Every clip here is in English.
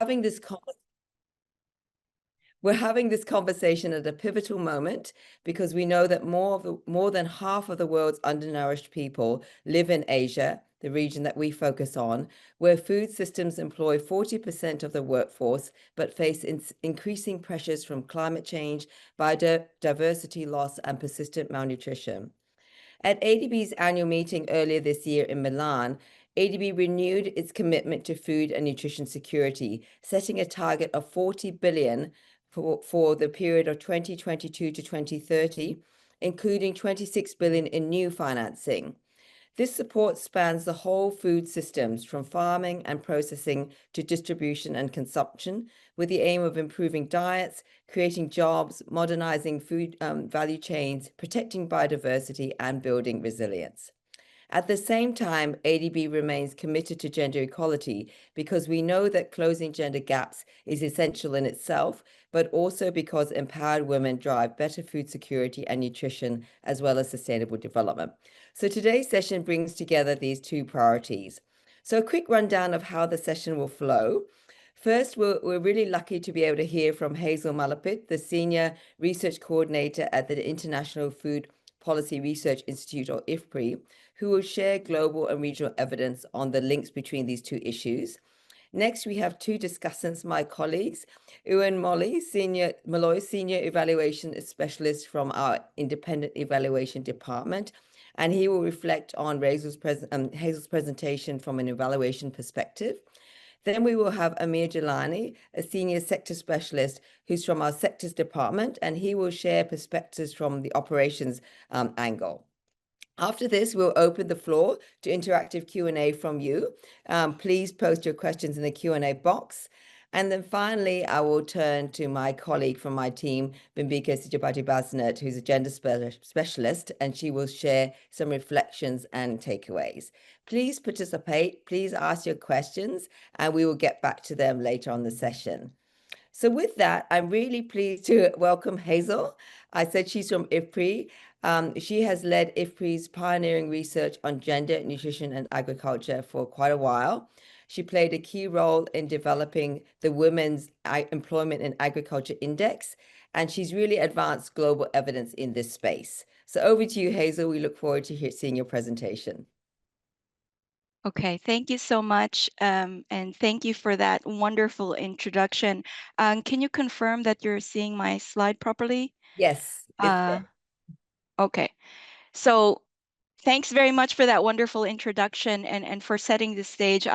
having this we're having this conversation at a pivotal moment because we know that more than half of the world's undernourished people live in Asia, the region that we focus on, where food systems employ 40% of the workforce, but face increasing pressures from climate change, biodiversity loss, and persistent malnutrition. At ADB's annual meeting earlier this year in Milan, ADB renewed its commitment to food and nutrition security, setting a target of 40 billion for the period of 2022 to 2030, including 26 billion in new financing. This support spans the whole food systems, from farming and processing to distribution and consumption, with the aim of improving diets, creating jobs, modernizing food value chains, protecting biodiversity, and building resilience. At the same time, ADB remains committed to gender equality because we know that closing gender gaps is essential in itself, but also because empowered women drive better food security and nutrition, as well as sustainable development. So today's session brings together these two priorities. So a quick rundown of how the session will flow. First, we're really lucky to be able to hear from Hazel Malapit, the Senior Research Coordinator at the International Food Policy Research Institute, or IFPRI, who will share global and regional evidence on the links between these two issues. Next, we have two discussants, my colleagues, Ewan Molloy, Senior Evaluation Specialist from our Independent Evaluation Department, and he will reflect on Hazel's presentation from an evaluation perspective. Then we will have Amir Jalani, a Senior Sector Specialist who's from our Sectors Department, and he will share perspectives from the operations angle. After this, we'll open the floor to interactive Q&A from you. Please post your questions in the Q&A box. And then finally, I will turn to my colleague from my team, Bimbika Sijabati-Basnet, who's a gender specialist, and she will share some reflections and takeaways. Please participate, please ask your questions, and we will get back to them later on the session. So with that, I'm really pleased to welcome Hazel. I said she's from IFPRI. She has led IFPRI's pioneering research on gender, nutrition, and agriculture for quite a while. She played a key role in developing the Women's Employment in Agriculture Index, and she's really advanced global evidence in this space. So over to you, Hazel. We look forward to seeing your presentation. Okay, thank you so much, and thank you for that wonderful introduction. Can you confirm that you're seeing my slide properly? Yes. Okay, so thanks very much for that wonderful introduction and for setting the stage.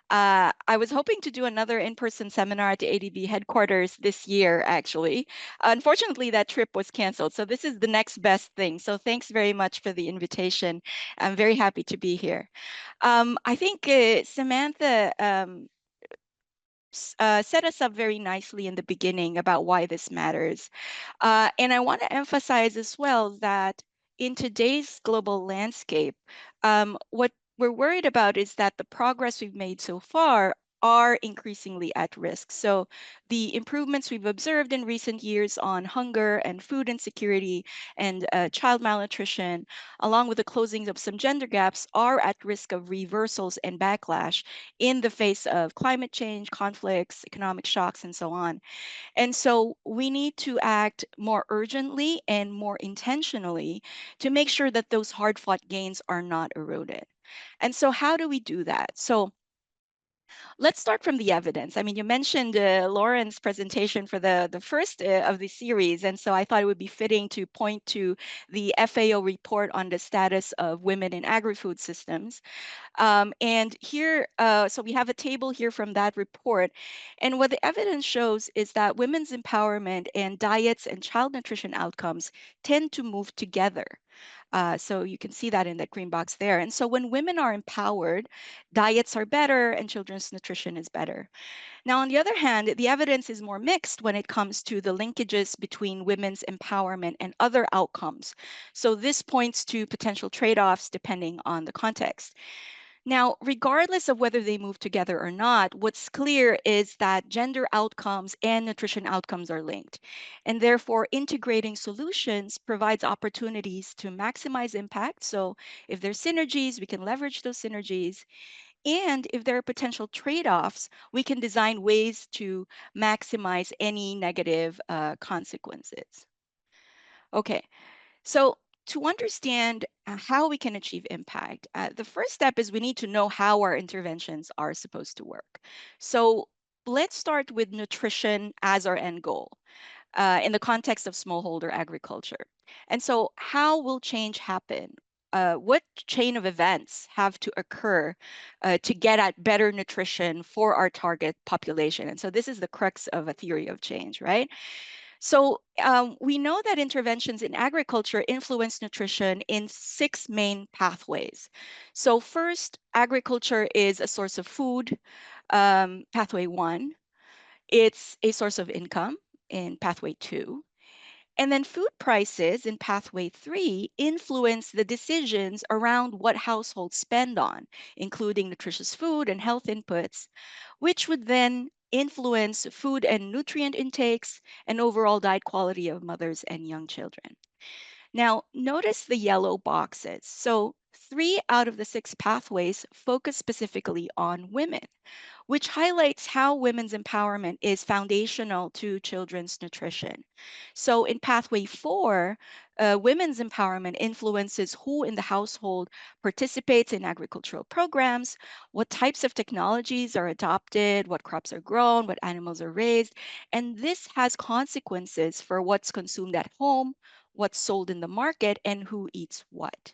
I was hoping to do another in-person seminar at the ADB headquarters this year, actually. Unfortunately, that trip was canceled, so this is the next best thing. So thanks very much for the invitation. I'm very happy to be here. I think Samantha set us up very nicely in the beginning about why this matters. And I want to emphasize as well that in today's global landscape, what we're worried about is that the progress we've made so far are increasingly at risk. So the improvements we've observed in recent years on hunger and food insecurity and child malnutrition, along with the closing of some gender gaps, are at risk of reversals and backlash in the face of climate change, conflicts, economic shocks, and so on. And so we need to act more urgently and more intentionally to make sure that those hard-fought gains are not eroded. And so how do we do that? So let's start from the evidence. I mean, you mentioned Lauren's presentation for the first of the series, and so I thought it would be fitting to point to the FAO report on the status of women in agri-food systems. And here, so we have a table here from that report. And what the evidence shows is that women's empowerment and diets and child nutrition outcomes tend to move together. So you can see that in that green box there. And so when women are empowered, diets are better and children's nutrition is better. Now, on the other hand, the evidence is more mixed when it comes to the linkages between women's empowerment and other outcomes. So this points to potential trade-offs depending on the context. Now, regardless of whether they move together or not, what's clear is that gender outcomes and nutrition outcomes are linked. And therefore, integrating solutions provides opportunities to maximize impact. So if there's synergies, we can leverage those synergies. And if there are potential trade-offs, we can design ways to maximize any negative consequences. Okay, so to understand how we can achieve impact, the first step is we need to know how our interventions are supposed to work. So let's start with nutrition as our end goal in the context of smallholder agriculture. And so, how will change happen? What chain of events have to occur to get at better nutrition for our target population? And so, this is the crux of a theory of change, right? So, we know that interventions in agriculture influence nutrition in six main pathways. So, first, agriculture is a source of food, pathway one. It's a source of income in pathway two. And then food prices in pathway three influence the decisions around what households spend on, including nutritious food and health inputs, which would then influence food and nutrient intakes and overall diet quality of mothers and young children. Now, notice the yellow boxes. So, three out of the six pathways focus specifically on women, which highlights how women's empowerment is foundational to children's nutrition. So, in pathway four, women's empowerment influences who in the household participates in agricultural programs, what types of technologies are adopted, what crops are grown, what animals are raised. And this has consequences for what's consumed at home, what's sold in the market, and who eats what.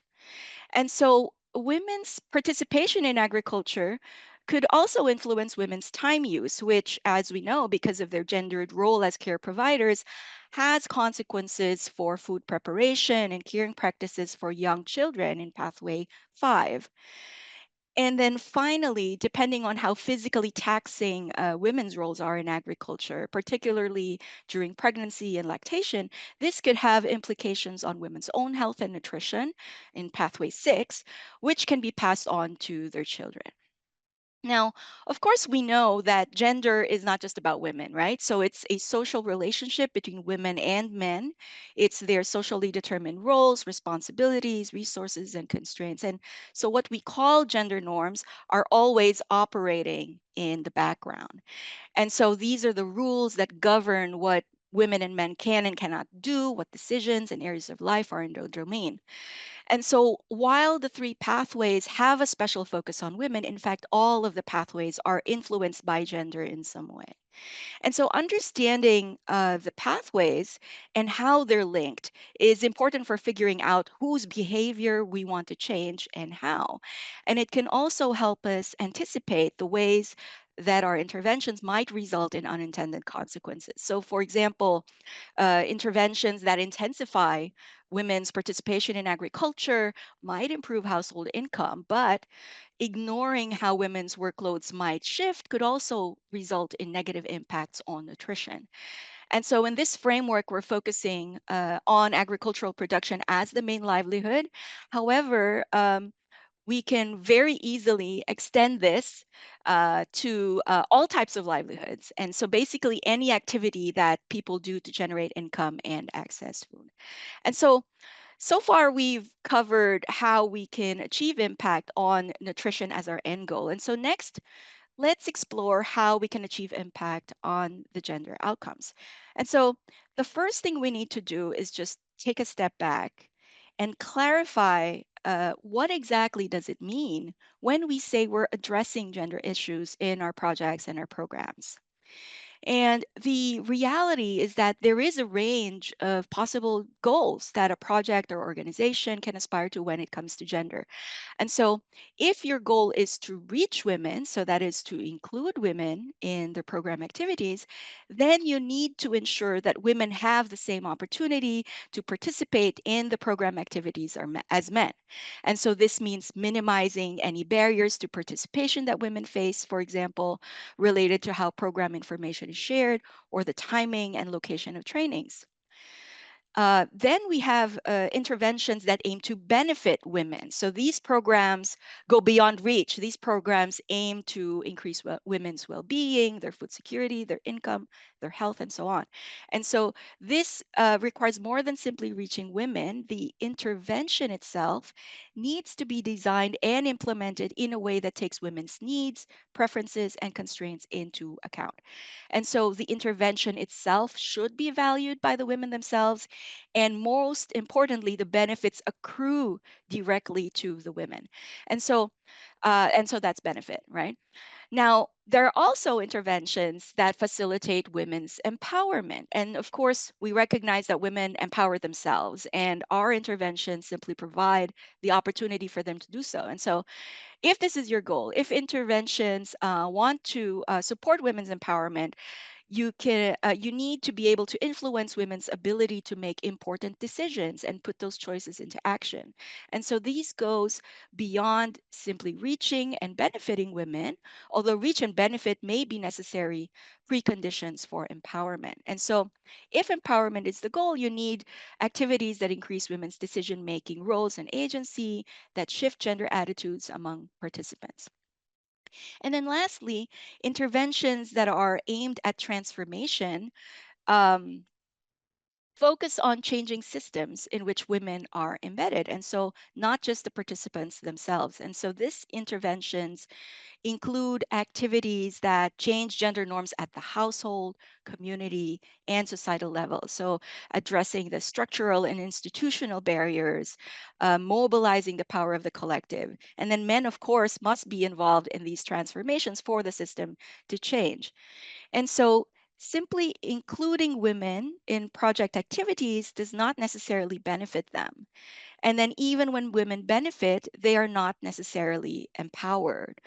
And so women's participation in agriculture could also influence women's time use, which, as we know, because of their gendered role as care providers, has consequences for food preparation and caring practices for young children in pathway five. And then finally, depending on how physically taxing women's roles are in agriculture, particularly during pregnancy and lactation, this could have implications on women's own health and nutrition in pathway six, which can be passed on to their children. Now, of course, we know that gender is not just about women, right? So it's a social relationship between women and men. It's their socially determined roles, responsibilities, resources, and constraints. And so what we call gender norms are always operating in the background. And so these are the rules that govern what women and men can and cannot do, what decisions and areas of life are in their domain. And so, while the three pathways have a special focus on women, in fact, all of the pathways are influenced by gender in some way. And so, understanding the pathways and how they're linked is important for figuring out whose behavior we want to change and how. And it can also help us anticipate the ways that our interventions might result in unintended consequences. So, for example, interventions that intensify women's participation in agriculture might improve household income, but ignoring how women's workloads might shift could also result in negative impacts on nutrition. And so, in this framework, we're focusing on agricultural production as the main livelihood. However, we can very easily extend this to all types of livelihoods. And so basically any activity that people do to generate income and access food. And so, so far we've covered how we can achieve impact on nutrition as our end goal. And so next, let's explore how we can achieve impact on the gender outcomes. And so the first thing we need to do is just take a step back and clarify what exactly does it mean when we say we're addressing gender issues in our projects and our programs. And the reality is that there is a range of possible goals that a project or organization can aspire to when it comes to gender. And so, if your goal is to reach women, so that is to include women in the program activities, then you need to ensure that women have the same opportunity to participate in the program activities as men. And so, this means minimizing any barriers to participation that women face, for example, related to how program information is shared or the timing and location of trainings. Then we have interventions that aim to benefit women. So these programs go beyond reach. These programs aim to increase women's well being, their food security, their income, their health, and so on. And so this requires more than simply reaching women. The intervention itself needs to be designed and implemented in a way that takes women's needs, preferences, and constraints into account. And so the intervention itself should be valued by the women themselves. And most importantly, the benefits accrue directly to the women. And so, and so that's benefit, right? Now, there are also interventions that facilitate women's empowerment. And of course, we recognize that women empower themselves, and our interventions simply provide the opportunity for them to do so. And so, if this is your goal, if interventions want to support women's empowerment, you need to be able to influence women's ability to make important decisions and put those choices into action. And so these goes beyond simply reaching and benefiting women, although reach and benefit may be necessary preconditions for empowerment. And so if empowerment is the goal, you need activities that increase women's decision making roles and agency, that shift gender attitudes among participants. And then lastly, interventions that are aimed at transformation um, focus on changing systems in which women are embedded. And so not just the participants themselves. And so these interventions include activities that change gender norms at the household, community, and societal level. So, addressing the structural and institutional barriers, mobilizing the power of the collective. And then men, of course, must be involved in these transformations for the system to change. And so, simply including women in project activities does not necessarily benefit them. And then, even when women benefit, they are not necessarily empowered.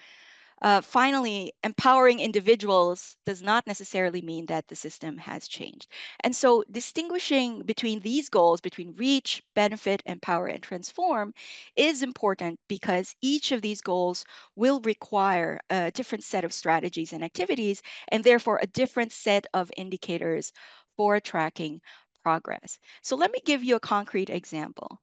Finally, empowering individuals does not necessarily mean that the system has changed. And so, distinguishing between these goals, between reach, benefit, empower, and transform, is important because each of these goals will require a different set of strategies and activities, and therefore a different set of indicators for tracking progress. So, let me give you a concrete example.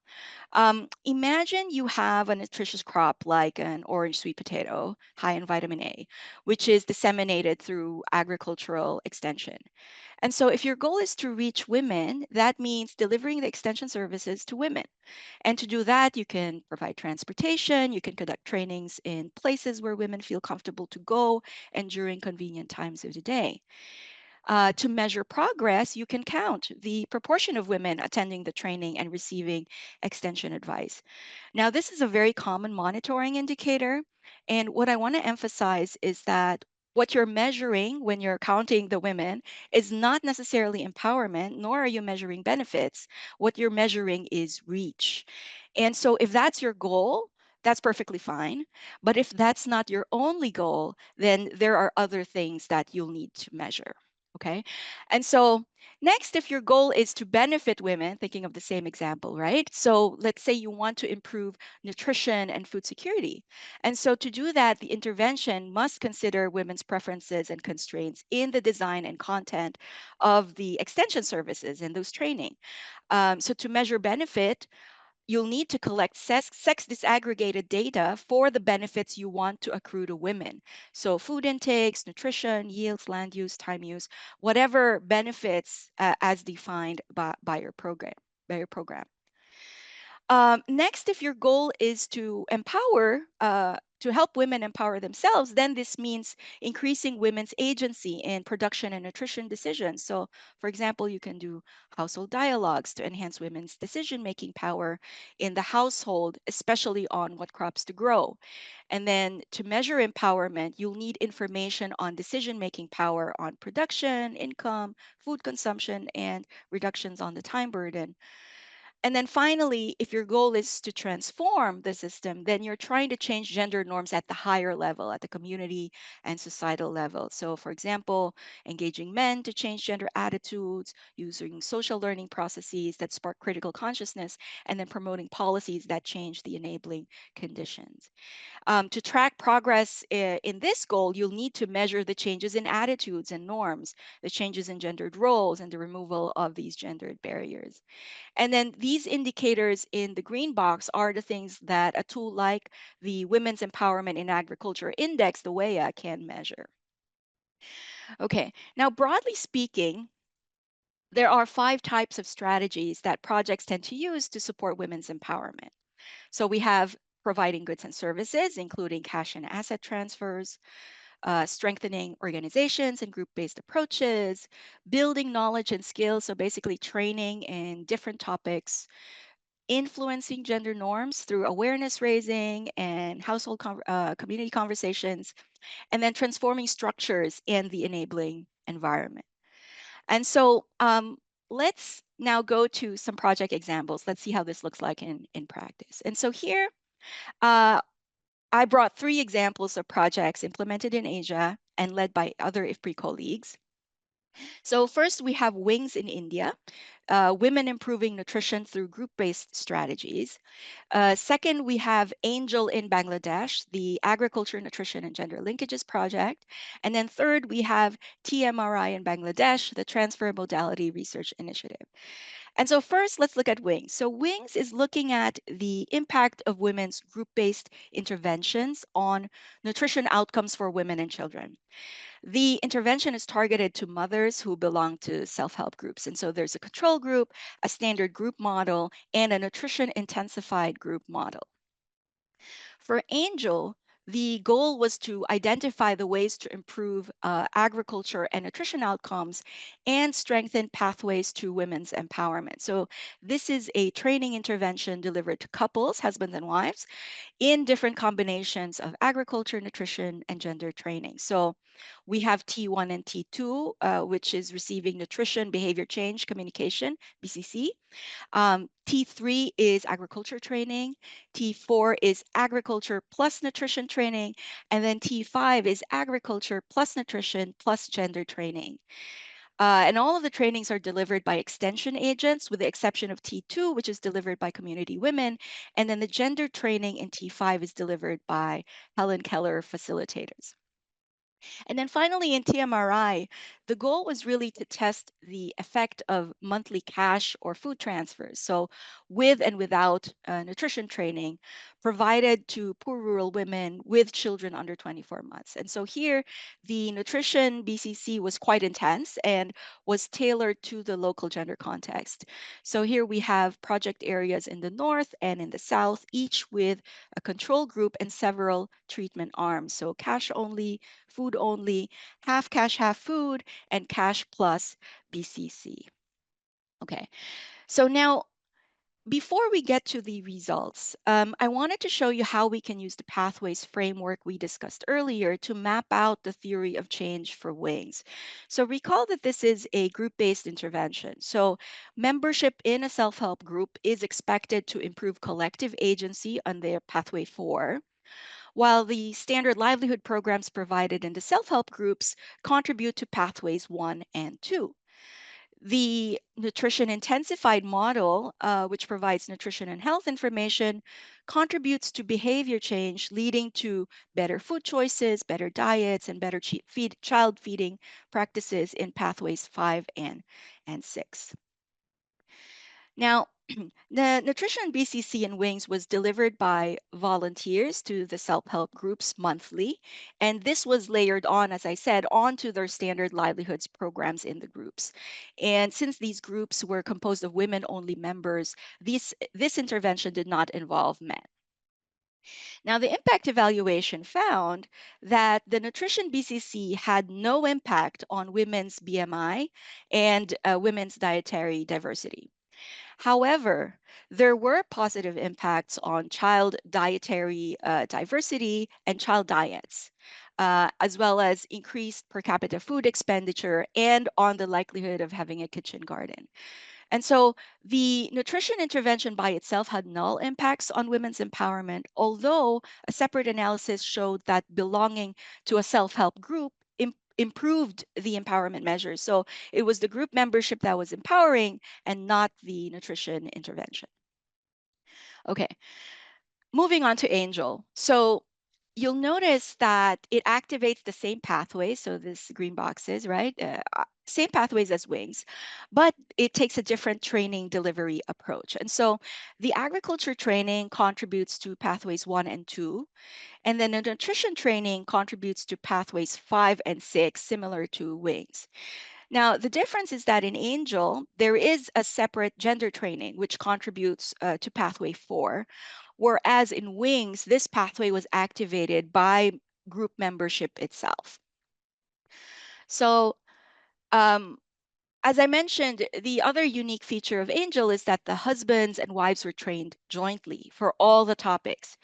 Imagine you have a nutritious crop like an orange sweet potato, high in vitamin A, which is disseminated through agricultural extension. And so, if your goal is to reach women, that means delivering the extension services to women. And to do that, you can provide transportation, you can conduct trainings in places where women feel comfortable to go and during convenient times of the day. To measure progress, you can count the proportion of women attending the training and receiving extension advice. Now, this is a very common monitoring indicator. And what I want to emphasize is that what you're measuring when you're counting the women is not necessarily empowerment, nor are you measuring benefits. What you're measuring is reach. And so, if that's your goal, that's perfectly fine. But if that's not your only goal, then there are other things that you'll need to measure. Okay. And so, next, if your goal is to benefit women, thinking of the same example, right? So, let's say you want to improve nutrition and food security. And so, to do that, the intervention must consider women's preferences and constraints in the design and content of the extension services and those training. So, to measure benefit, you'll need to collect sex disaggregated data for the benefits you want to accrue to women. So, food intakes, nutrition, yields, land use, time use, whatever benefits as defined by your program. By your program. Next, if your goal is to help women empower themselves, then this means increasing women's agency in production and nutrition decisions. So, for example, you can do household dialogues to enhance women's decision-making power in the household, especially on what crops to grow. And then to measure empowerment, you'll need information on decision-making power on production, income, food consumption, and reductions on the time burden. And then finally, if your goal is to transform the system, then you're trying to change gender norms at the higher level, at the community and societal level. So, for example, engaging men to change gender attitudes, using social learning processes that spark critical consciousness, and then promoting policies that change the enabling conditions. To track progress in this goal, you'll need to measure the changes in attitudes and norms, the changes in gendered roles, and the removal of these gendered barriers. And then these indicators in the green box are the things that a tool like the Women's Empowerment in Agriculture Index, the WEA, can measure. Okay, now broadly speaking, there are 5 types of strategies that projects tend to use to support women's empowerment. So we have providing goods and services, including cash and asset transfers, strengthening organizations and group based approaches, building knowledge and skills, so basically training in different topics, influencing gender norms through awareness raising and community conversations, and then transforming structures and the enabling environment. And so let's now go to some project examples. Let's see how this looks like in practice. And so here, uh, I brought 3 examples of projects implemented in Asia and led by other IFPRI colleagues. So first, we have Wings in India, women improving nutrition through group-based strategies. Second, we have Angel in Bangladesh, the Agriculture, Nutrition, and Gender Linkages Project. And then third, we have TMRI in Bangladesh, the Transfer Modality Research Initiative. And so first, let's look at Wings. So Wings is looking at the impact of women's group-based interventions on nutrition outcomes for women and children. The intervention is targeted to mothers who belong to self-help groups. And so there's a control group, a standard group model, and a nutrition intensified group model. For Angel, the goal was to identify the ways to improve agriculture and nutrition outcomes and strengthen pathways to women's empowerment. So, this is a training intervention delivered to couples, husbands and wives, in different combinations of agriculture, nutrition, and gender training. So, we have T1 and T2, which is receiving nutrition, behavior change, communication, BCC. T3 is agriculture training. T4 is agriculture plus nutrition training. And then T5 is agriculture plus nutrition plus gender training. And all of the trainings are delivered by extension agents, with the exception of T2, which is delivered by community women. And then the gender training in T5 is delivered by Helen Keller facilitators. And then finally, in TMRI, the goal was really to test the effect of monthly cash or food transfers. So, with and without nutrition training provided to poor rural women with children under 24 months. And so, here, the nutrition BCC was quite intense and was tailored to the local gender context. So, here we have project areas in the north and in the south, each with a control group and several treatment arms. So, cash only, food only, half cash, half food, and cash plus BCC. Okay, so now before we get to the results, I wanted to show you how we can use the pathways framework we discussed earlier to map out the theory of change for Wings. So recall that this is a group-based intervention. So membership in a self-help group is expected to improve collective agency on their pathway 4, while the standard livelihood programs provided in the self-help groups contribute to pathways 1 and 2. The nutrition intensified model, which provides nutrition and health information, contributes to behavior change, leading to better food choices, better diets, and better child feeding practices in pathways 5 and 6. Now, the nutrition BCC in Wings was delivered by volunteers to the self-help groups monthly, and this was layered on, as I said, onto their standard livelihoods programs in the groups. And since these groups were composed of women-only members, this intervention did not involve men. Now, the impact evaluation found that the nutrition BCC had no impact on women's BMI and women's dietary diversity. However, there were positive impacts on child dietary diversity and child diets, as well as increased per capita food expenditure and on the likelihood of having a kitchen garden. And so the nutrition intervention by itself had null impacts on women's empowerment, although a separate analysis showed that belonging to a self help group improved the empowerment measures. So it was the group membership that was empowering and not the nutrition intervention. Okay, moving on to Angel. So you'll notice that it activates the same pathways. So this green boxes, right? Same pathways as Wings, but it takes a different training delivery approach. And so the agriculture training contributes to pathways 1 and 2, and then the nutrition training contributes to pathways 5 and 6, similar to Wings. Now, the difference is that in Angel, there is a separate gender training, which contributes to pathway 4, whereas in Wings, this pathway was activated by group membership itself. So, um, as I mentioned, the other unique feature of Angel is that the husbands and wives were trained jointly for all the topics.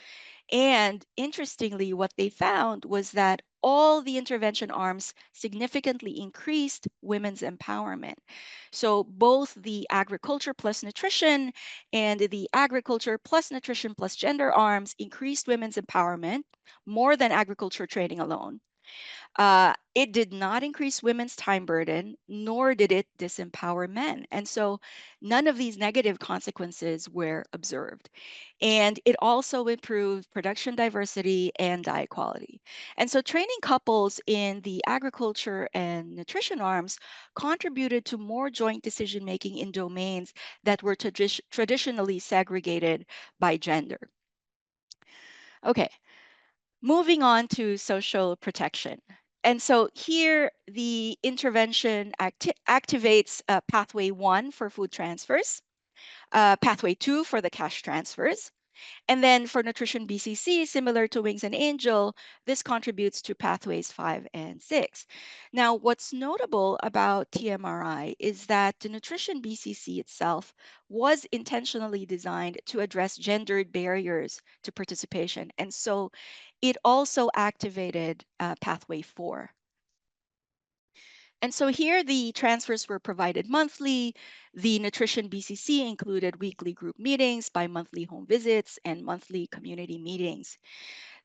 And interestingly, what they found was that all the intervention arms significantly increased women's empowerment. So both the agriculture plus nutrition and the agriculture plus nutrition plus gender arms increased women's empowerment more than agriculture training alone. It did not increase women's time burden, nor did it disempower men. And so none of these negative consequences were observed. And it also improved production diversity and diet quality. And so training couples in the agriculture and nutrition arms contributed to more joint decision making in domains that were traditionally segregated by gender. Okay, moving on to social protection. And so here the intervention activates pathway 1 for food transfers, pathway 2 for the cash transfers, and then for nutrition BCC, similar to Wings and Angel, this contributes to pathways 5 and 6. Now, what's notable about TMRI is that the nutrition BCC itself was intentionally designed to address gendered barriers to participation. And so it also activated pathway 4. And so here the transfers were provided monthly. The nutrition BCC included weekly group meetings, bi-monthly home visits, and monthly community meetings.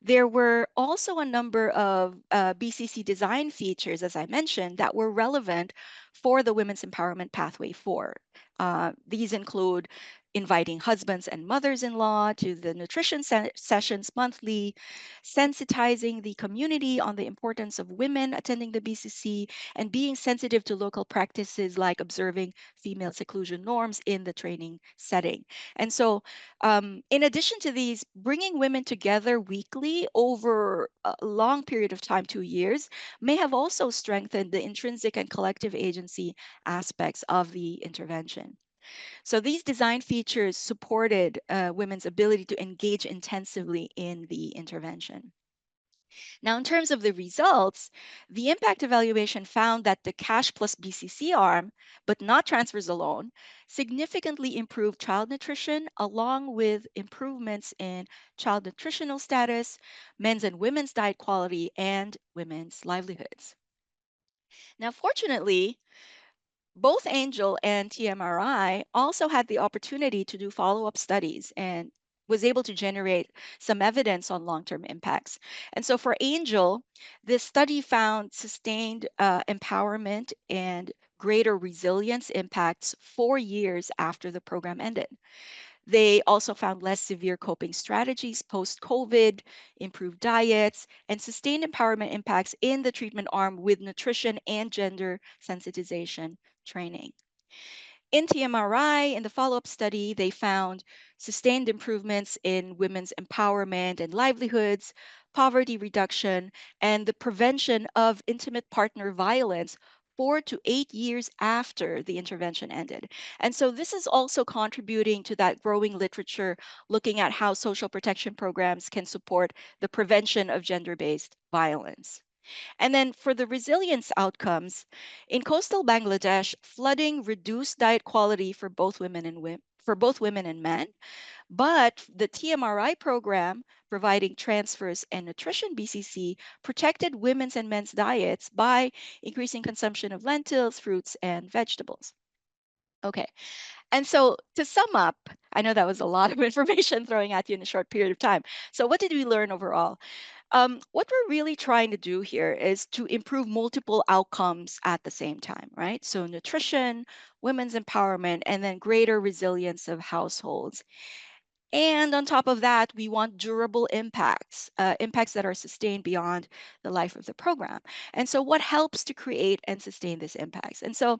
There were also a number of BCC design features, as I mentioned, that were relevant for the Women's Empowerment Pathway 4. These include inviting husbands and mothers-in-law to the nutrition sessions monthly, sensitizing the community on the importance of women attending the BCC, and being sensitive to local practices like observing female seclusion norms in the training setting. And so in addition to these, bringing women together weekly over a long period of time, 2 years, may have also strengthened the intrinsic and collective agency aspects of the intervention. So these design features supported women's ability to engage intensively in the intervention. Now, in terms of the results, the impact evaluation found that the cash plus BCC arm, but not transfers alone, significantly improved child nutrition along with improvements in child nutritional status, men's and women's diet quality, and women's livelihoods. Now, fortunately, both Angel and TMRI also had the opportunity to do follow up studies and was able to generate some evidence on long term impacts. And so for Angel, this study found sustained empowerment and greater resilience impacts 4 years after the program ended. They also found less severe coping strategies post COVID, improved diets, and sustained empowerment impacts in the treatment arm with nutrition and gender sensitization training. In TMRI, in the follow up study, they found sustained improvements in women's empowerment and livelihoods, poverty reduction, and the prevention of intimate partner violence 4 to 8 years after the intervention ended. And so this is also contributing to that growing literature looking at how social protection programs can support the prevention of gender based violence. And then for the resilience outcomes, in coastal Bangladesh, flooding reduced diet quality for both women and men, but the TMRI program providing transfers and nutrition BCC protected women's and men's diets by increasing consumption of lentils, fruits, and vegetables. Okay. And so to sum up, I know that was a lot of information throwing at you in a short period of time. So what did we learn overall? What we're really trying to do here is to improve multiple outcomes at the same time, right? So nutrition, women's empowerment, and then greater resilience of households. And on top of that, we want durable impacts, impacts that are sustained beyond the life of the program. And so what helps to create and sustain these impacts? And so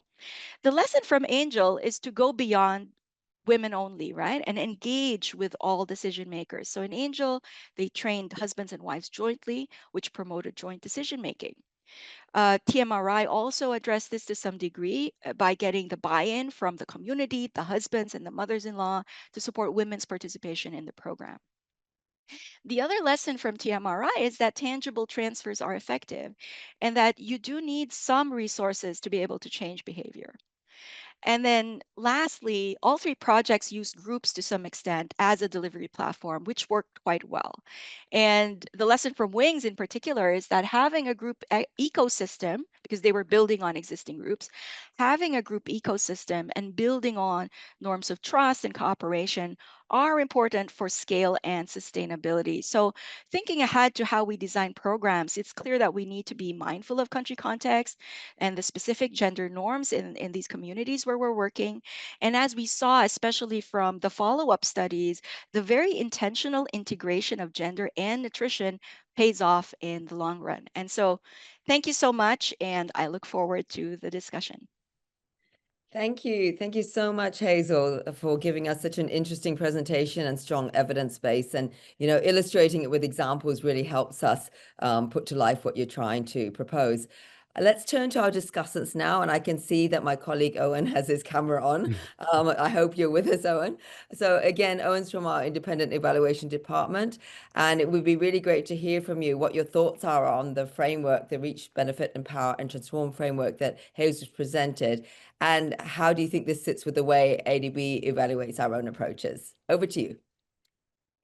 the lesson from Angel is to go beyond women only, right? And engage with all decision makers. So in Angel, they trained husbands and wives jointly, which promoted joint decision making. TMRI also addressed this to some degree by getting the buy in from the community, the husbands, and the mothers in law to support women's participation in the program. The other lesson from TMRI is that tangible transfers are effective and that you do need some resources to be able to change behavior. And then lastly, all three projects used groups to some extent as a delivery platform, which worked quite well. And the lesson from Wings in particular is that having a group ecosystem, because they were building on existing groups, having a group ecosystem and building on norms of trust and cooperation are important for scale and sustainability. So, thinking ahead to how we design programs, it's clear that we need to be mindful of country context and the specific gender norms in these communities where we're working. And as we saw, especially from the follow up studies, the very intentional integration of gender and nutrition pays off in the long run. And so, thank you so much. And I look forward to the discussion. Thank you. Thank you so much, Hazel, for giving us such an interesting presentation and strong evidence base. And, illustrating it with examples really helps us put to life what you're trying to propose. Let's turn to our discussants now. And I can see that my colleague Owen has his camera on. I hope you're with us, Owen. So again, Owen's from our independent evaluation department. And it would be really great to hear from you what your thoughts are on the framework, the Reach, Benefit, Empower, and Transform framework that Hazel's presented. And how do you think this sits with the way ADB evaluates our own approaches? Over to you.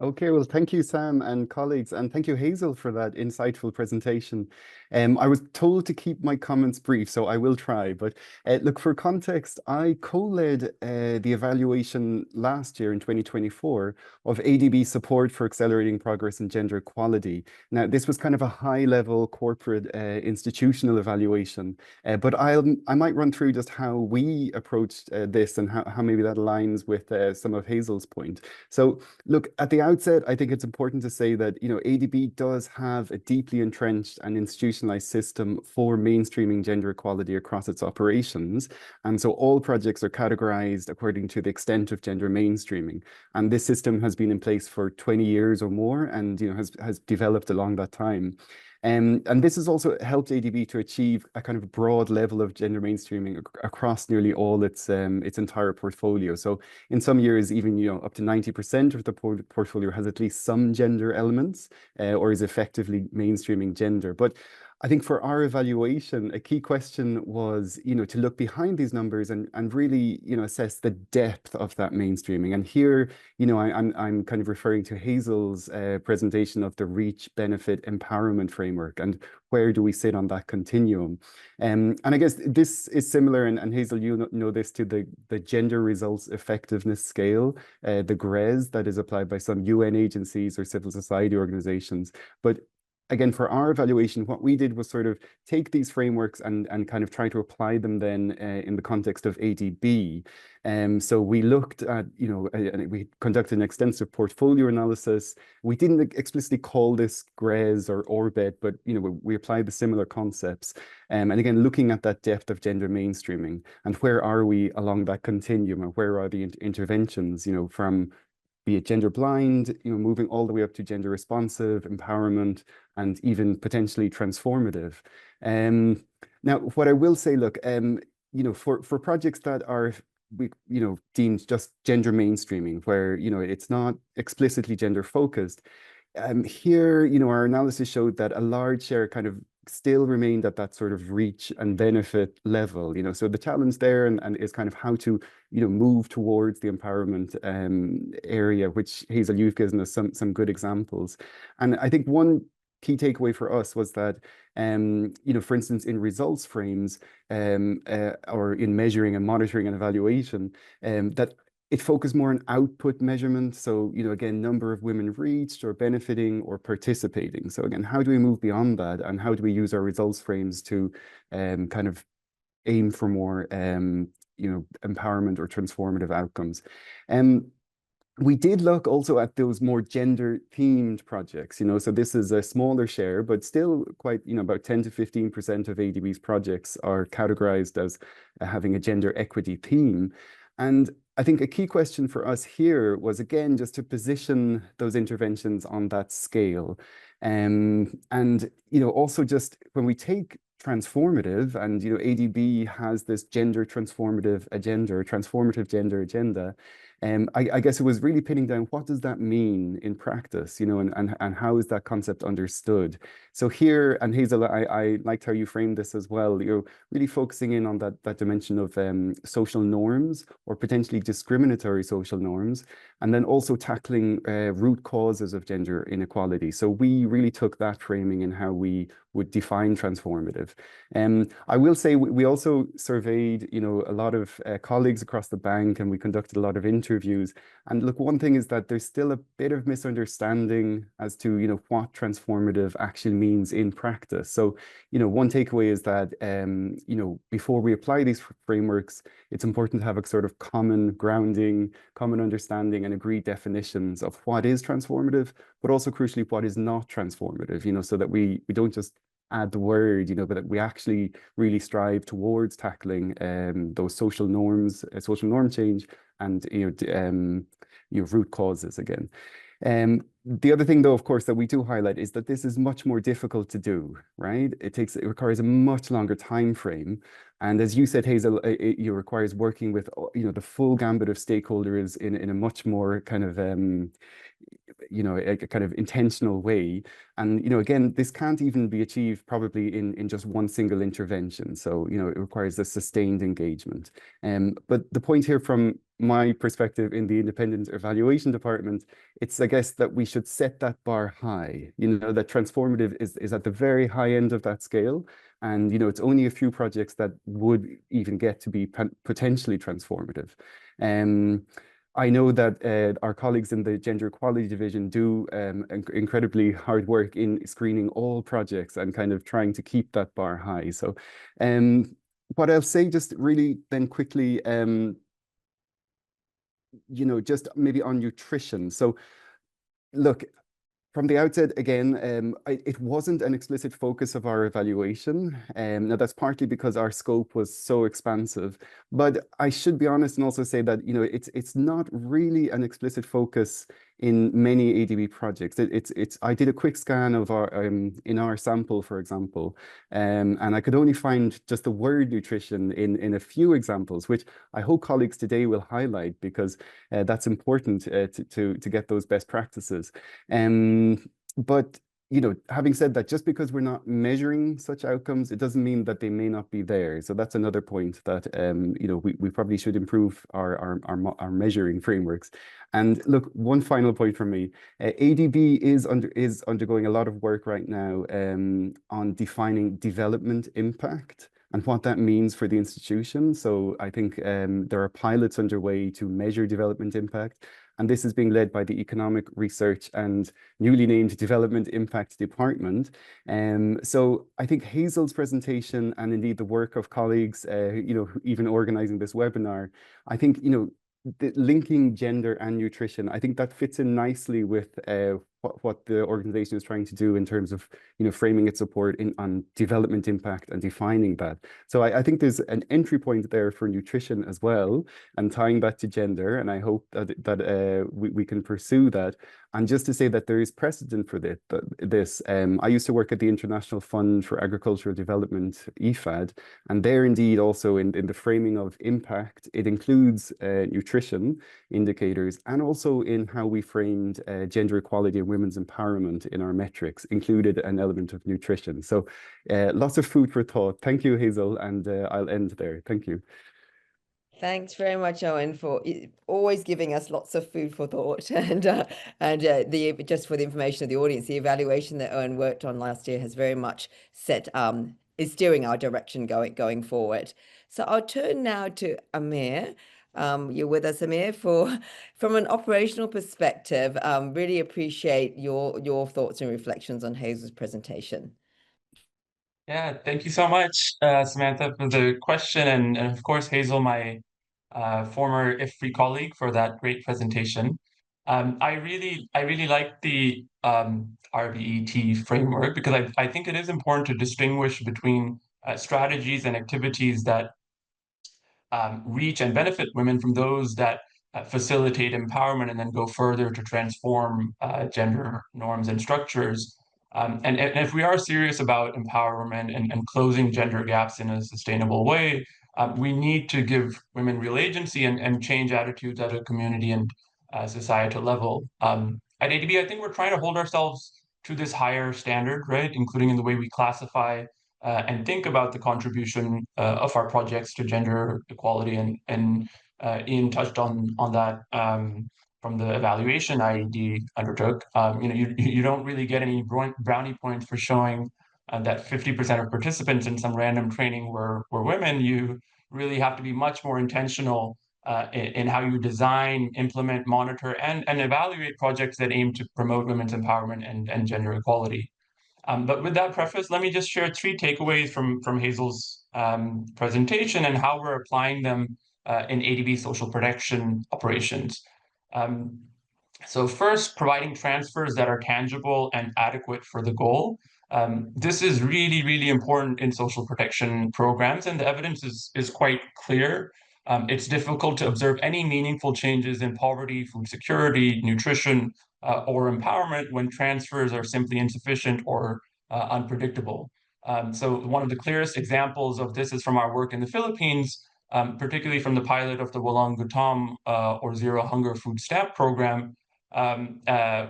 Okay, well, thank you, Sam and colleagues, and thank you, Hazel, for that insightful presentation. I was told to keep my comments brief, so I will try. But look, for context, I co-led the evaluation last year in 2024 of ADB support for accelerating progress in gender equality. Now, this was kind of a high-level corporate institutional evaluation, but I might run through just how we approached this and how maybe that aligns with some of Hazel's point. So, look, at the outset, I think it's important to say that, ADB does have a deeply entrenched and institutionalized system for mainstreaming gender equality across its operations. And so all projects are categorized according to the extent of gender mainstreaming. And this system has been in place for 20 years or more and, has developed along that time. And this has also helped ADB to achieve a kind of broad level of gender mainstreaming across nearly all its entire portfolio. So in some years, even up to 90% of the portfolio has at least some gender elements or is effectively mainstreaming gender. But I think for our evaluation, a key question was, to look behind these numbers and really, assess the depth of that mainstreaming. And here, I'm kind of referring to Hazel's presentation of the Reach, Benefit, Empowerment framework and where do we sit on that continuum. And I guess this is similar, and Hazel, you know this, to the Gender Results Effectiveness Scale, the GRES, that is applied by some UN agencies or civil society organizations. But again, for our evaluation, what we did was sort of take these frameworks and kind of try to apply them then in the context of ADB. So we looked at, and we conducted an extensive portfolio analysis. We didn't explicitly call this GRES or ORBIT, but, we applied the similar concepts. And again, looking at that depth of gender mainstreaming and where are we along that continuum and where are the interventions, from be it gender blind, moving all the way up to gender responsive, empowerment, and even potentially transformative. Now, what I will say, look, for projects that are deemed just gender mainstreaming, where it's not explicitly gender focused, here, our analysis showed that a large share kind of still remained at that sort of reach and benefit level. So the challenge there and is kind of how to move towards the empowerment area, which Hazel, you've given us some good examples. And I think one key takeaway for us was that for instance, in results frames or in measuring and monitoring and evaluation, that it focused more on output measurement. So, again, number of women reached or benefiting or participating. So again, how do we move beyond that? And how do we use our results frames to kind of aim for more, empowerment or transformative outcomes? We did look also at those more gender themed projects, so this is a smaller share, but still quite, about 10 to 15% of ADB's projects are categorized as having a gender equity theme. And I think a key question for us here was, again, just to position those interventions on that scale. And, also just when we take transformative and, ADB has this gender transformative agenda or transformative gender agenda, I guess it was really pinning down what does that mean in practice, you know, and how is that concept understood? So here, and Hazel, I liked how you framed this as well. You're really focusing in on that dimension of social norms or potentially discriminatory social norms, and then also tackling root causes of gender inequality. So we really took that framing in how we would define transformative. I will say we also surveyed, you know, a lot of colleagues across the bank, and we conducted a lot of interviews. And look, one thing is that there's still a bit of misunderstanding as to, you know, what transformative action means in practice. So, you know, one takeaway is that, you know, before we apply these frameworks, it's important to have a sort of common grounding, common understanding, and agreed definitions of what is transformative, but also crucially what is not transformative, you know, so that we don't just add the word, you know, but that we actually really strive towards tackling those social norms, social norm change, and root causes again. The other thing, though, of course, that we do highlight is that this is much more difficult to do, right? It requires a much longer time frame. And as you said, Hazel, it requires working with, you know, the full gambit of stakeholders in a much more kind of you know, a kind of intentional way. And, you know, again, this can't even be achieved probably in just one single intervention. So, you know, it requires a sustained engagement. But the point here from my perspective in the independent evaluation department, it's, I guess, that we should set that bar high, you know, that transformative is at the very high end of that scale. And, you know, it's only a few projects that would even get to be potentially transformative. I know that our colleagues in the Gender Equality Division do incredibly hard work in screening all projects and kind of trying to keep that bar high. So what I'll say just really then quickly, you know, just maybe on nutrition. So look, from the outset, again, it wasn't an explicit focus of our evaluation. Now, that's partly because our scope was so expansive. But I should be honest and also say that, you know, it's not really an explicit focus in many ADB projects. I did a quick scan of our in our sample, for example, and I could only find just the word nutrition in a few examples, which I hope colleagues today will highlight because that's important to get those best practices. But, you know, having said that, just because we're not measuring such outcomes, it doesn't mean that they may not be there. So that's another point that, you know, we probably should improve our measuring frameworks. And look, one final point from me, ADB is undergoing a lot of work right now on defining development impact and what that means for the institution. So I think there are pilots underway to measure development impact. And this is being led by the Economic Research and newly named Development Impact Department. So I think Hazel's presentation and indeed the work of colleagues, you know, even organizing this webinar, I think, you know, linking gender and nutrition, I think that fits in nicely with what the organization is trying to do in terms of, you know, framing its support on development impact and defining that. So I think there's an entry point there for nutrition as well, and tying that to gender. And I hope that we can pursue that. And just to say that there is precedent for this. I used to work at the International Fund for Agricultural Development, IFAD, and there indeed also in the framing of impact, it includes nutrition indicators, and also in how we framed gender equality and women's empowerment in our metrics included an element of nutrition. So lots of food for thought. Thank you, Hazel, and I'll end there. Thank you. Thanks very much, Owen, for always giving us lots of food for thought. And just for the information of the audience, the evaluation that Owen worked on last year has very much is steering our direction going forward. So I'll turn now to Amir. You're with us, Amir, from an operational perspective. Really appreciate your thoughts and reflections on Hazel's presentation. Yeah, thank you so much, Samantha, for the question, and of course, Hazel, my former IFRI colleague, for that great presentation. I really like the RBET framework because I think it is important to distinguish between strategies and activities that reach and benefit women from those that facilitate empowerment and then go further to transform gender norms and structures. And if we are serious about empowerment and closing gender gaps in a sustainable way, we need to give women real agency and change attitudes at a community and societal level. At ADB, I think we're trying to hold ourselves to this higher standard, right? Including in the way we classify and think about the contribution of our projects to gender equality. And Ian touched on that from the evaluation IED undertook. You don't really get any brownie points for showing that 50% of participants in some random training were women. You really have to be much more intentional in how you design, implement, monitor, and evaluate projects that aim to promote women's empowerment and gender equality. But with that preface, let me just share 3 takeaways from Hazel's presentation and how we're applying them in ADB social protection operations. So first, providing transfers that are tangible and adequate for the goal. This is really, really important in social protection programs, and the evidence is quite clear. It's difficult to observe any meaningful changes in poverty, food security, nutrition, or empowerment when transfers are simply insufficient or unpredictable. So one of the clearest examples of this is from our work in the Philippines, particularly from the pilot of the Walang Gutom or Zero Hunger Food Stamp program.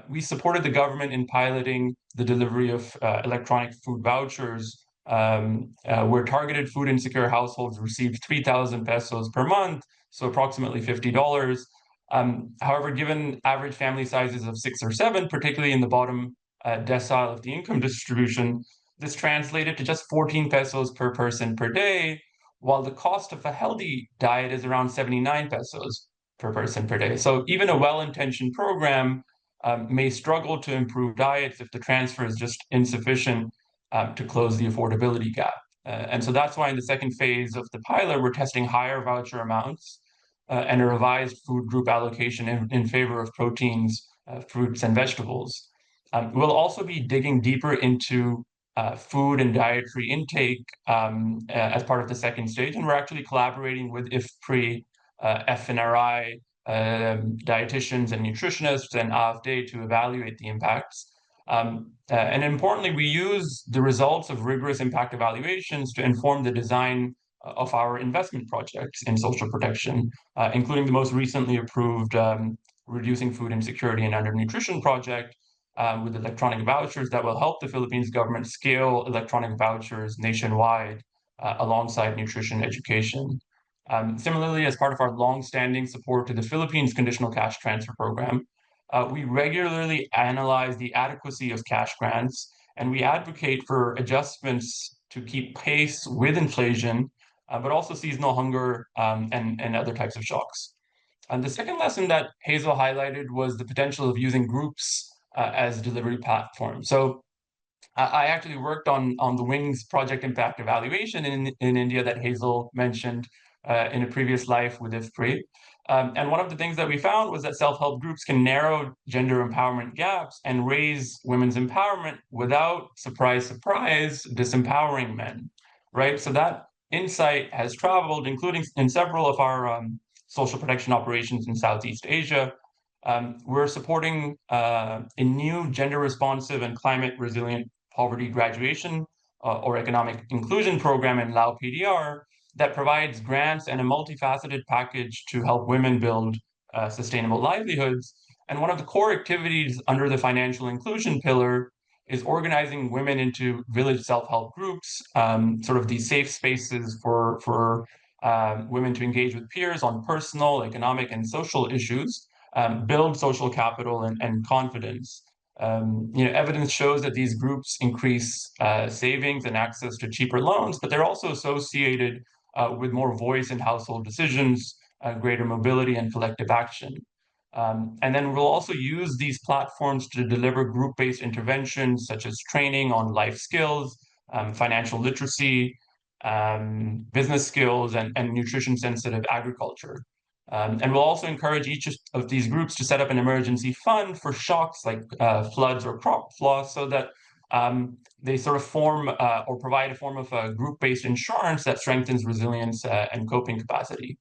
We supported the government in piloting the delivery of electronic food vouchers, where targeted food insecure households received 3,000 pesos per month, so approximately $50. However, given average family sizes of 6 or 7, particularly in the bottom decile of the income distribution, this translated to just 14 pesos per person per day, while the cost of a healthy diet is around 79 pesos per person per day. So even a well-intentioned program may struggle to improve diets if the transfer is just insufficient to close the affordability gap. And so that's why in the second phase of the pilot, we're testing higher voucher amounts and a revised food group allocation in favor of proteins, fruits, and vegetables. We'll also be digging deeper into food and dietary intake as part of the second stage, and we're actually collaborating with IFPRI, FNRI, dietitians and nutritionists, and AFD to evaluate the impacts. And importantly, we use the results of rigorous impact evaluations to inform the design of our investment projects in social protection, including the most recently approved Reducing Food Insecurity and Undernutrition project, with electronic vouchers that will help the Philippines government scale electronic vouchers nationwide alongside nutrition education. Similarly, as part of our long-standing support to the Philippines Conditional Cash Transfer Program, we regularly analyze the adequacy of cash grants, and we advocate for adjustments to keep pace with inflation, but also seasonal hunger and other types of shocks. And the second lesson that Hazel highlighted was the potential of using groups as delivery platforms. So I actually worked on the WINGS project impact evaluation in India that Hazel mentioned in a previous life with IFPRI. And one of the things that we found was that self-help groups can narrow gender empowerment gaps and raise women's empowerment without, surprise, surprise, disempowering men, right? So that insight has traveled, including in several of our social protection operations in Southeast Asia. We're supporting a new gender responsive and climate resilient poverty graduation or economic inclusion program in Lao PDR that provides grants and a multifaceted package to help women build sustainable livelihoods. And one of the core activities under the financial inclusion pillar is organizing women into village self-help groups, sort of these safe spaces for women to engage with peers on personal, economic, and social issues, build social capital and confidence. Evidence shows that these groups increase savings and access to cheaper loans, but they're also associated with more voice in household decisions, greater mobility, and collective action. And then we'll also use these platforms to deliver group-based interventions such as training on life skills, financial literacy, business skills, and nutrition-sensitive agriculture. And we'll also encourage each of these groups to set up an emergency fund for shocks like floods or crop loss, so that they sort of form or provide a form of group-based insurance that strengthens resilience and coping capacity.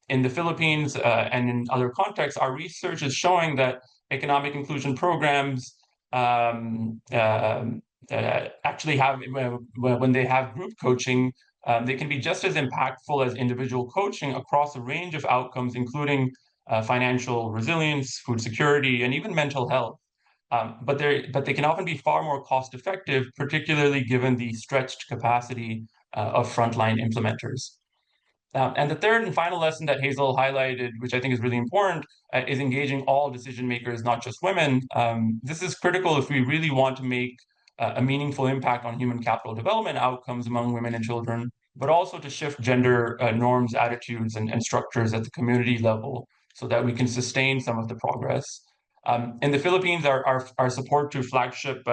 In the Philippines and in other contexts, our research is showing that economic inclusion programs actually have, when they have group coaching, they can be just as impactful as individual coaching across a range of outcomes, including financial resilience, food security, and even mental health. But they can often be far more cost effective, particularly given the stretched capacity of frontline implementers. And the third and final lesson that Hazel highlighted, which I think is really important, is engaging all decision makers, not just women. This is critical if we really want to make a meaningful impact on human capital development outcomes among women and children, but also to shift gender norms, attitudes, and structures at the community level so that we can sustain some of the progress. In the Philippines, our support to flagship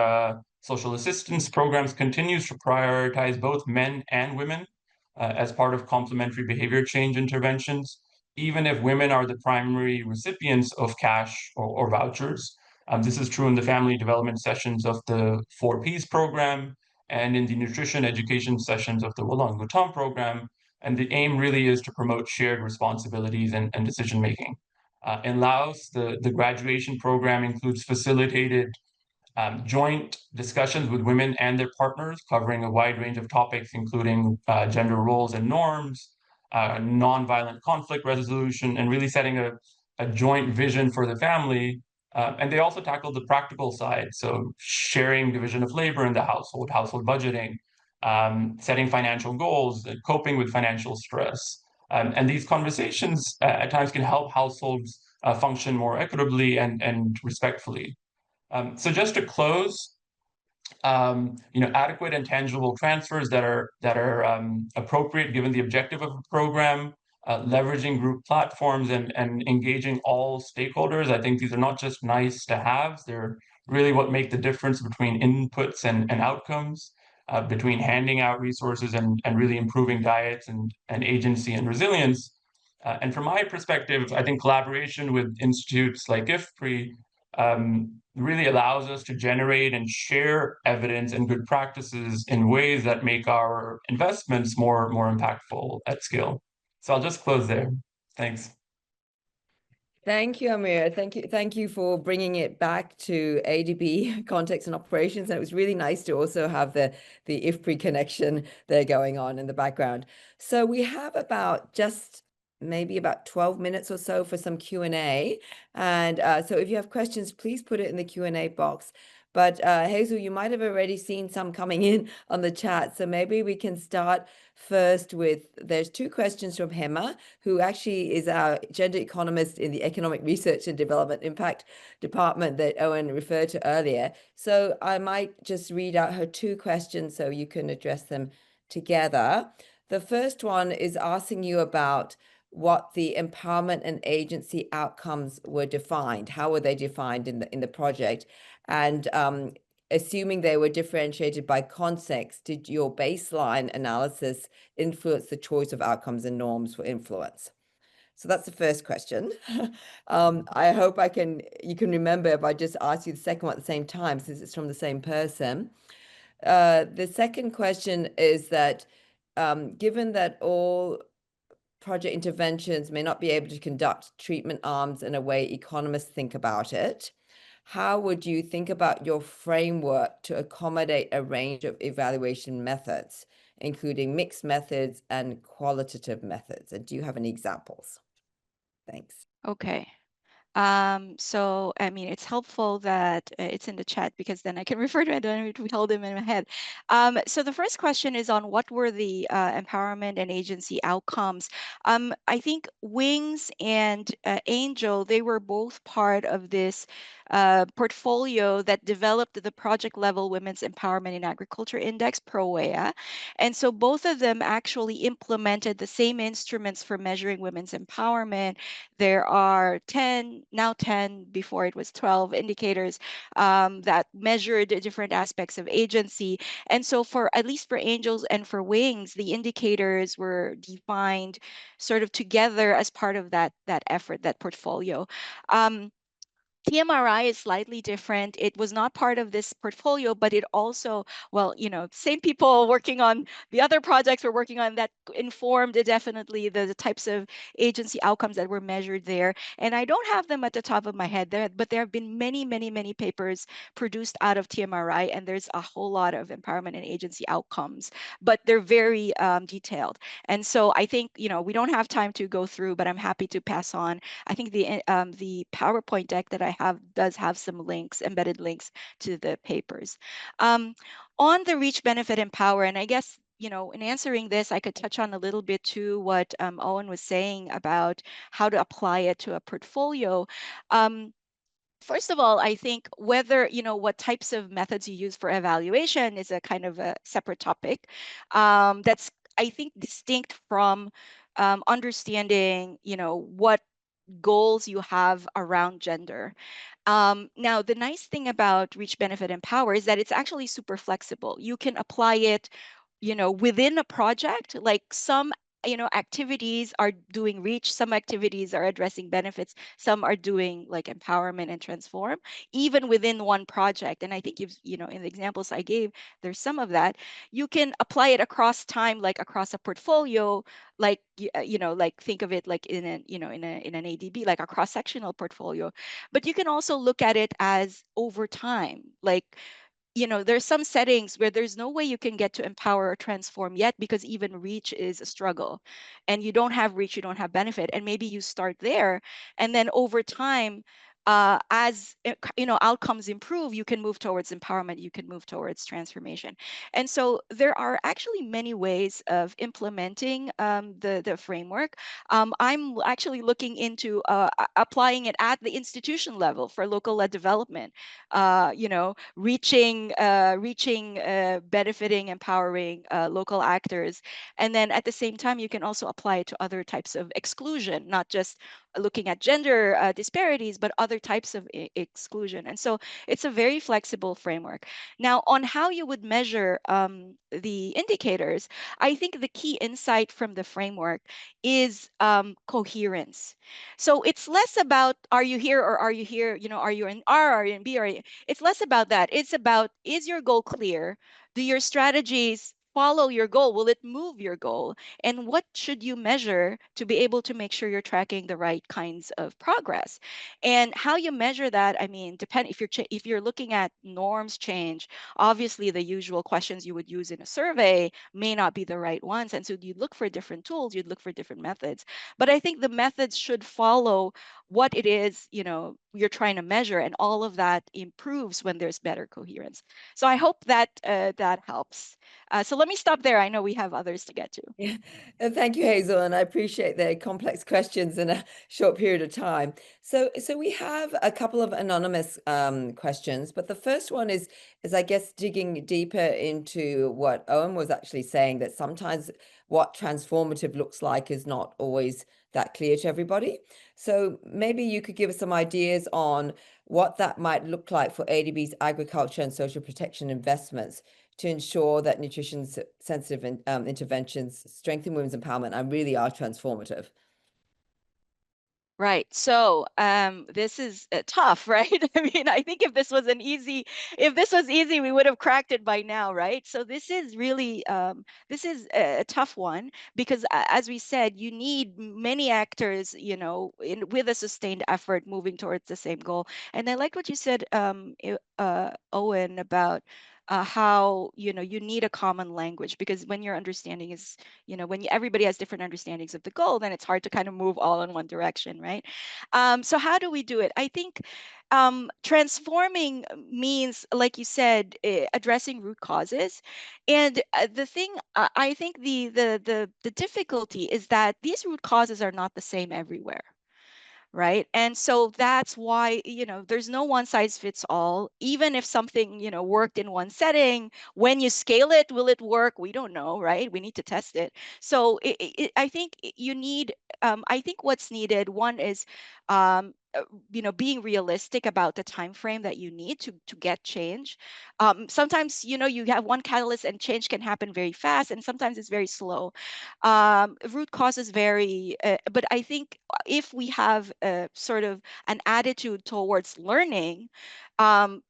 social assistance programs continues to prioritize both men and women as part of complementary behavior change interventions, even if women are the primary recipients of cash or vouchers. This is true in the family development sessions of the 4Ps program and in the nutrition education sessions of the Walang Gutom program. And the aim really is to promote shared responsibilities and decision making. In Laos, the graduation program includes facilitated joint discussions with women and their partners, covering a wide range of topics, including gender roles and norms, nonviolent conflict resolution, and really setting a joint vision for the family. And they also tackled the practical side, so sharing division of labor in the household budgeting, setting financial goals, coping with financial stress. And these conversations at times can help households function more equitably and respectfully. So just to close, adequate and tangible transfers that are appropriate given the objective of the program, leveraging group platforms and engaging all stakeholders. I think these are not just nice to haves, they're really what make the difference between inputs and outcomes, between handing out resources and really improving diets and agency and resilience. And from my perspective, I think collaboration with institutes like IFPRI really allows us to generate and share evidence and good practices in ways that make our investments more impactful at scale. So I'll just close there. Thanks. Thank you, Amir. Thank you for bringing it back to ADB context and operations. And it was really nice to also have the IFPRI connection there going on in the background. So we have maybe about 12 minutes or so for some Q&A. And so if you have questions, please put it in the Q&A box. But Hazel, you might have already seen some coming in on the chat. So maybe we can start first with, there's two questions from Hema, who actually is our gender economist in the Economic Research and Development Impact Department that Owen referred to earlier. So I might just read out her two questions so you can address them together. The first one is asking you about what the empowerment and agency outcomes were defined. How were they defined in the project? And assuming they were differentiated by context, did your baseline analysis influence the choice of outcomes and norms for influence? So that's the first question. I hope you can remember if I just ask you the second one at the same time, since it's from the same person. The second question is that given that all project interventions may not be able to conduct treatment arms in a way economists think about it, how would you think about your framework to accommodate a range of evaluation methods, including mixed methods and qualitative methods? And do you have any examples? Thanks. Okay. So I mean, it's helpful that it's in the chat because then I can refer to it. I don't need to hold them in my head. So the first question is on what were the empowerment and agency outcomes. I think Wings and Angel, they were both part of this portfolio that developed the project level Women's Empowerment in Agriculture Index, PROEA. And so both of them actually implemented the same instruments for measuring women's empowerment. There are 10, before it was 12 indicators that measured different aspects of agency. And so at least for Angels and for Wings, the indicators were defined sort of together as part of that effort, that portfolio. TMRI is slightly different. It was not part of this portfolio, but it also, well, same people working on the other projects we're working on that informed definitely the types of agency outcomes that were measured there. And I don't have them at the top of my head there, but there have been many, many, many papers produced out of TMRI, and there's a whole lot of empowerment and agency outcomes, but they're very detailed. And so I think, we don't have time to go through, but I'm happy to pass on. I think the PowerPoint deck that I have does have some links, embedded links to the papers. On the reach, benefit, empower, and I guess, in answering this, I could touch on a little bit too what Owen was saying about how to apply it to a portfolio. First of all, I think whether, what types of methods you use for evaluation is a kind of a separate topic. That's, I think, distinct from understanding, what goals you have around gender. Now, the nice thing about reach, benefit, empower is that it's actually super flexible. You can apply it, within a project. Like some, activities are doing reach, some activities are addressing benefits, some are doing like empowerment and transform, even within one project. And I think in the examples I gave, there's some of that. You can apply it across time, like across a portfolio, like like think of it like in an in an ADB, like a cross-sectional portfolio. But you can also look at it as over time, like there's some settings where there's no way you can get to empower or transform yet, because even reach is a struggle, and you don't have reach, you don't have benefit, and maybe you start there, and then over time, as outcomes improve, you can move towards empowerment, you can move towards transformation. And so there are actually many ways of implementing the framework. I'm actually looking into applying it at the institution level for local led development, reaching, benefiting, empowering local actors. And then at the same time, you can also apply it to other types of exclusion, not just looking at gender disparities, but other types of exclusion. And so it's a very flexible framework. Now, on how you would measure the indicators, I think the key insight from the framework is coherence. So it's less about, are you here or are you here? Are you in R, are you in B, it's less about that. It's about, is your goal clear? Do your strategies follow your goal? Will it move your goal? And what should you measure to be able to make sure you're tracking the right kinds of progress? And how you measure that, I mean, if you're looking at norms change, obviously the usual questions you would use in a survey may not be the right ones. And so you'd look for different tools, you'd look for different methods. But I think the methods should follow what it is, you're trying to measure, and all of that improves when there's better coherence. So I hope that that helps. So let me stop there. I know we have others to get to. Yeah. Thank you, Hazel, and I appreciate the complex questions in a short period of time. So we have a couple of anonymous questions, but the first one is I guess digging deeper into what Owen was actually saying, that sometimes what transformative looks like is not always that clear to everybody. So maybe you could give us some ideas on what that might look like for ADB's agriculture and social protection investments to ensure that nutrition sensitive interventions strengthen women's empowerment and really are transformative. Right. So this is tough, right? I mean, I think if this was easy, we would have cracked it by now, right? So this is really this is a tough one, because as we said, you need many actors, with a sustained effort moving towards the same goal. And I like what you said, Owen, about how you need a common language, because when your understanding is, when everybody has different understandings of the goal, then it's hard to kind of move all in one direction, right? So how do we do it? I think transforming means, like you said, addressing root causes. And the thing, I think the difficulty is that these root causes are not the same everywhere. Right. And so that's why, there's no one size fits all. Even if something, worked in one setting, when you scale it, will it work? We don't know, right? We need to test it. So I think you need, I think what's needed, one is being realistic about the time frame that you need to get change. Sometimes, you have one catalyst and change can happen very fast, and sometimes it's very slow. Root causes vary, but I think if we have sort of an attitude towards learning, and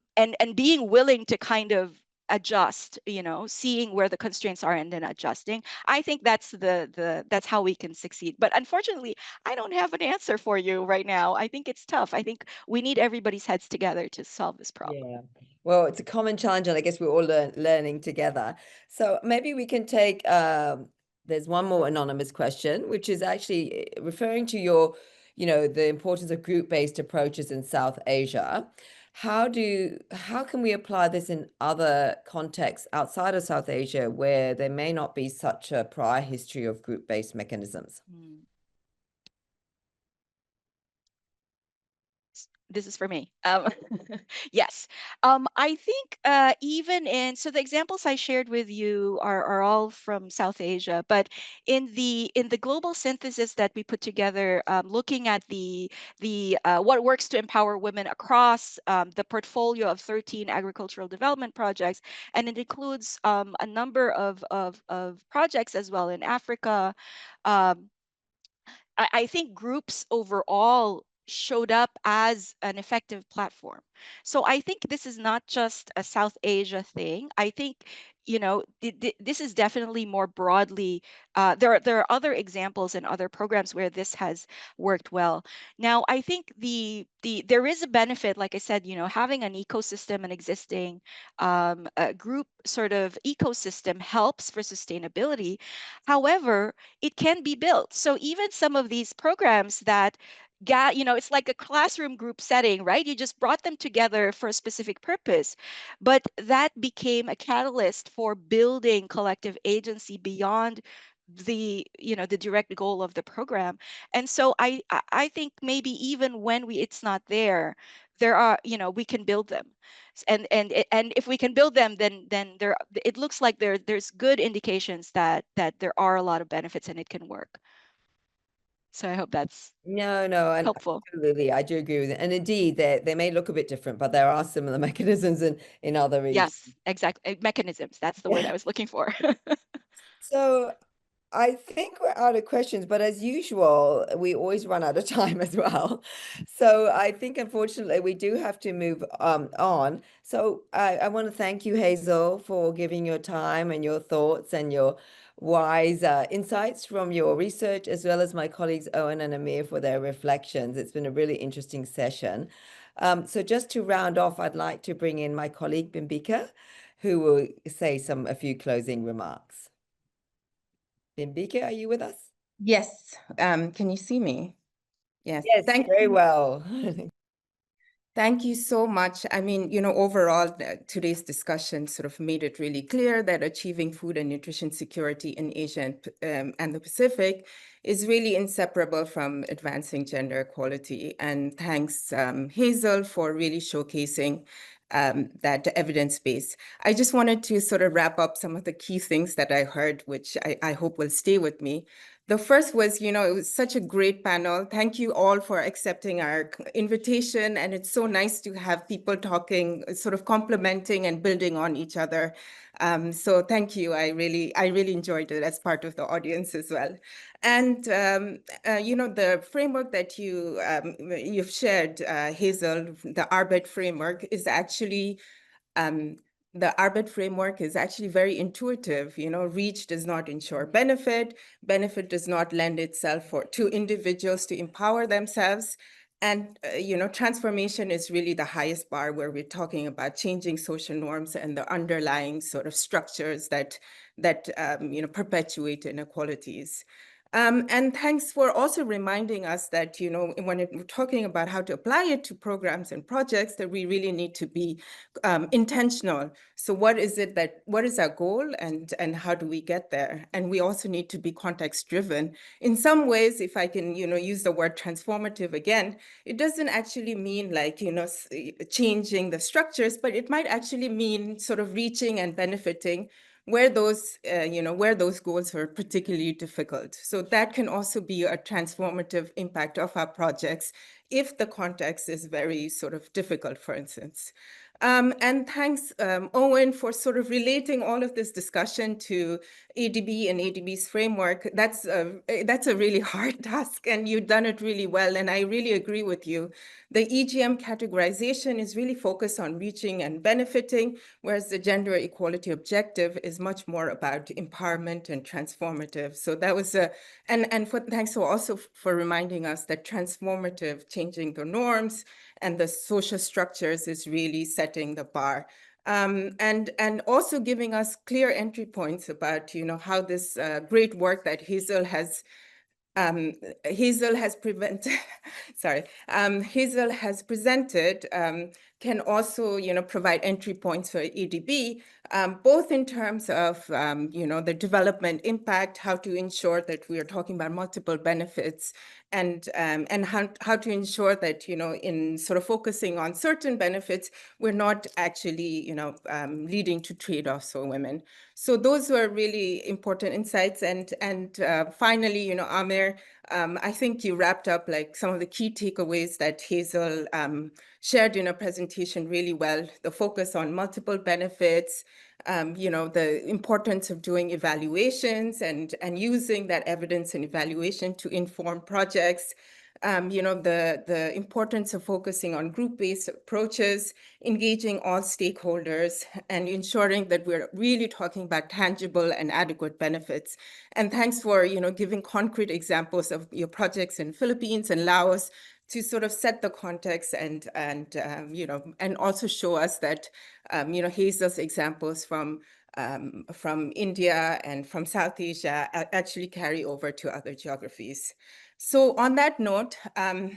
being willing to kind of adjust, seeing where the constraints are and then adjusting, I think that's how we can succeed. But unfortunately, I don't have an answer for you right now. I think it's tough. I think we need everybody's heads together to solve this problem. Yeah. Well, it's a common challenge, and I guess we're all learning together. So maybe we can take, there's one more anonymous question, which is actually referring to your, the importance of group-based approaches in South Asia. How can we apply this in other contexts outside of South Asia where there may not be such a prior history of group-based mechanisms? This is for me. Yes. I think so the examples I shared with you are all from South Asia, but in the global synthesis that we put together, looking at the what works to empower women across the portfolio of 13 agricultural development projects, and it includes a number of projects as well in Africa. I think groups overall showed up as an effective platform. So I think this is not just a South Asia thing. I think, this is definitely more broadly. There are other examples in other programs where this has worked well. Now, I think there is a benefit, like I said, having an ecosystem, an existing a group sort of ecosystem helps for sustainability. However, it can be built. So even some of these programs that it's like a classroom group setting, right? You just brought them together for a specific purpose, but that became a catalyst for building collective agency beyond the direct goal of the program. And so I think maybe even when it's not there are, we can build them. And if we can build them, then it looks like there's good indications that there are a lot of benefits and it can work. So I hope that's No, and helpful. absolutely, I do agree with it. And indeed, they may look a bit different, but there are similar mechanisms in other regions. Yes, exactly. Mechanisms. That's the word I was looking for. So I think we're out of questions, but as usual, we always run out of time as well. So I think, unfortunately, we do have to move on. So I want to thank you, Hazel, for giving your time and your thoughts and your wise insights from your research, as well as my colleagues Owen and Amir for their reflections. It's been a really interesting session. So just to round off, I'd like to bring in my colleague Bimbika, who will say a few closing remarks. Bimbika, are you with us? Yes. Can you see me? Yes. Yes, Thank very you. well. Thank you so much. I mean, overall, today's discussion sort of made it really clear that achieving food and nutrition security in Asia and the Pacific is really inseparable from advancing gender equality. And thanks, Hazel, for really showcasing that evidence base. I just wanted to sort of wrap up some of the key things that I heard, which I hope will stay with me. The first was, it was such a great panel. Thank you all for accepting our invitation. And it's so nice to have people talking, sort of complementing and building on each other. So thank you. I really enjoyed it as part of the audience as well. And, the framework that you've shared, Hazel, the ARBET framework is actually, the ARBET framework is actually very intuitive. Reach does not ensure benefit. Benefit does not lend itself to individuals to empower themselves. And, transformation is really the highest bar where we're talking about changing social norms and the underlying sort of structures that perpetuate inequalities. And thanks for also reminding us that, when we're talking about how to apply it to programs and projects, that we really need to be intentional. So what is our goal and how do we get there? And we also need to be context driven. In some ways, if I can, use the word transformative again, it doesn't actually mean like, changing the structures, but it might actually mean sort of reaching and benefiting where those, where those goals were particularly difficult. So that can also be a transformative impact of our projects if the context is very sort of difficult, for instance. And thanks, Owen, for sort of relating all of this discussion to ADB and ADB's framework. That's a really hard task, and you've done it really well. And I really agree with you. The EGM categorization is really focused on reaching and benefiting, whereas the gender equality objective is much more about empowerment and transformative. So that was thanks also for reminding us that transformative, changing the norms and the social structures, is really setting the bar. And also giving us clear entry points about, how this great work that Hazel has presented can also, provide entry points for ADB, both in terms of, the development impact, how to ensure that we are talking about multiple benefits, and how to ensure that, in sort of focusing on certain benefits, we're not actually, leading to trade-offs for women. So those were really important insights. And finally, Amer, I think you wrapped up like some of the key takeaways that Hazel shared in her presentation really well. The focus on multiple benefits, the importance of doing evaluations and using that evidence and evaluation to inform projects. The importance of focusing on group-based approaches, engaging all stakeholders, and ensuring that we're really talking about tangible and adequate benefits. And thanks for, giving concrete examples of your projects in Philippines and Laos to sort of set the context and also show us that, Hazel's examples from India and from South Asia actually carry over to other geographies. So on that note, I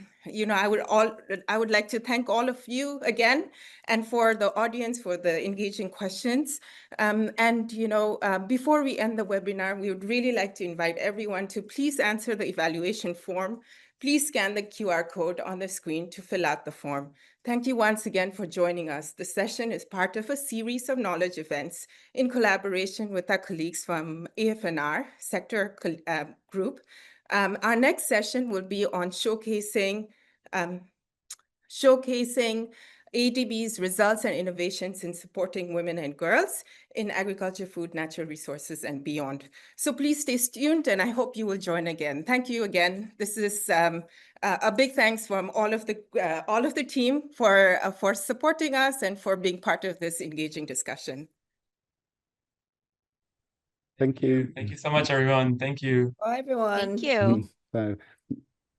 would like to thank all of you again, and for the audience for the engaging questions. Before we end the webinar, we would really like to invite everyone to please answer the evaluation form. Please scan the QR code on the screen to fill out the form. Thank you once again for joining us. The session is part of a series of knowledge events in collaboration with our colleagues from AFNR sector group. Our next session will be on showcasing ADB's results and innovations in supporting women and girls in agriculture, food, natural resources, and beyond. So please stay tuned, and I hope you will join again. Thank you again. This is a big thanks from all of the team for supporting us and for being part of this engaging discussion. Thank you. Thank you so much, everyone. Thank you. Bye, everyone. Thank you. Bye.